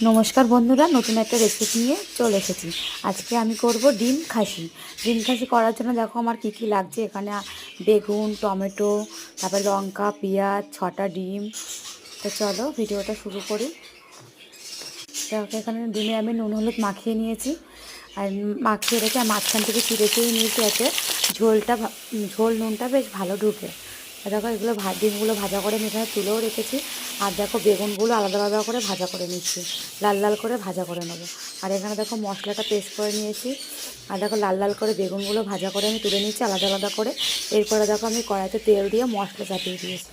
নমস্কার বন্ধুরা, নতুন একটা রেসিপি নিয়ে চলে এসেছি। আজকে আমি করব ডিম খাসি। ডিম খাসি করার জন্য দেখো আমার কি কি লাগছে। এখানে বেগুন, টমেটো, তারপরে লঙ্কা, পেঁয়াজ, 6টা ডিম। তো চলো ভিডিওটা শুরু করি। দেখো এখানে ডিমে আমি নুন হলুদ মাখিয়ে নিয়েছি, আর মাখিয়ে রেখে মাঝখান থেকে চিড়ে নিয়েছি যাতে ঝোল নুনটা বেশ ভালো ঢুকে। দেখো এগুলো ডিমগুলো ভাজা করে আমি এখানে তুলেও রেখেছি। আর দেখো বেগুনগুলো আলাদা আলাদা করে ভাজা করে নিচ্ছি, লাল লাল করে ভাজা করে নেবো। আর এখানে দেখো মশলাটা পেস্ট করে নিয়েছি। আর দেখো লাল লাল করে বেগুনগুলো ভাজা করে আমি তুলে নিচ্ছি আলাদা আলাদা করে। এরপরে দেখো আমি কড়াইতে তেল দিয়ে মশলা চাপিয়ে দিয়েছি।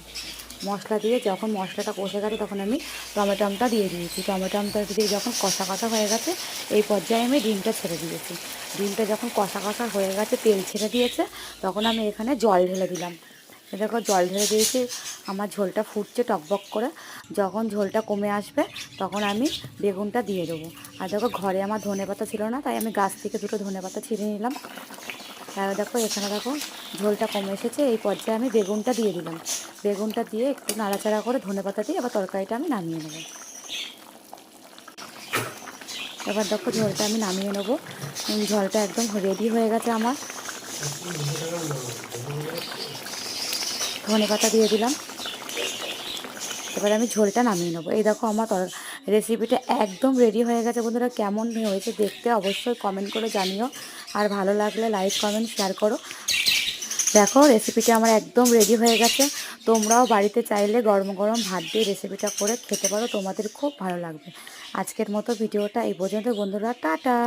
মশলা দিয়ে যখন মশলাটা কষে গেছে তখন আমি টমেটোটা দিয়ে দিয়েছি। টমেটোটা দিয়ে যখন কষা কষা হয়ে গেছে এই পর্যায়ে আমি ডিমটা ছেড়ে দিয়েছি। ডিমটা যখন কষা কষা হয়ে গেছে, তেল ছেড়ে দিয়েছে, তখন আমি এখানে জল ঢেলে দিলাম। দেখো জল ঢেলে দিয়েছি, আমার ঝোলটা ফুটছে টকবক করে। যখন ঝোলটা কমে আসবে তখন আমি বেগুনটা দিয়ে দেবো। আর দেখো ঘরে আমার ধনেপাতা ছিল না, তাই আমি গাছ থেকে দুটো ধনেপাতা ছিঁড়ে নিলাম। তাই দেখো এখানে দেখো ঝোলটা কমে এসেছে, এই পর্যায়ে আমি বেগুনটা দিয়ে দিলাম। বেগুনটা দিয়ে একটু নাড়াচাড়া করে ধনেপাতা দিয়ে এবার তরকারিটা আমি নামিয়ে নেব। এবার দেখো ঝোলটা আমি নামিয়ে নেব। ঝোলটা একদম রেডি হয়ে গেছে আমার। ধনেপাতা দিয়ে দিলাম। এবার আমি ঝোলটা নামিয়ে নেবো। এই দেখো আমার রেসিপিটা একদম রেডি হয়ে গেছে। বন্ধুরা কেমন হয়েছে দেখতে অবশ্যই কমেন্ট করে জানিও, আর ভালো লাগলে লাইক কমেন্ট শেয়ার করো। দেখো রেসিপিটা আমার একদম রেডি হয়ে গেছে। তোমরাও বাড়িতে চাইলে গরম গরম ভাত দিয়ে রেসিপিটা করে খেতে পারো, তোমাদের খুব ভালো লাগবে। আজকের মতো ভিডিওটা এই পর্যন্ত বন্ধুরা, টাটা।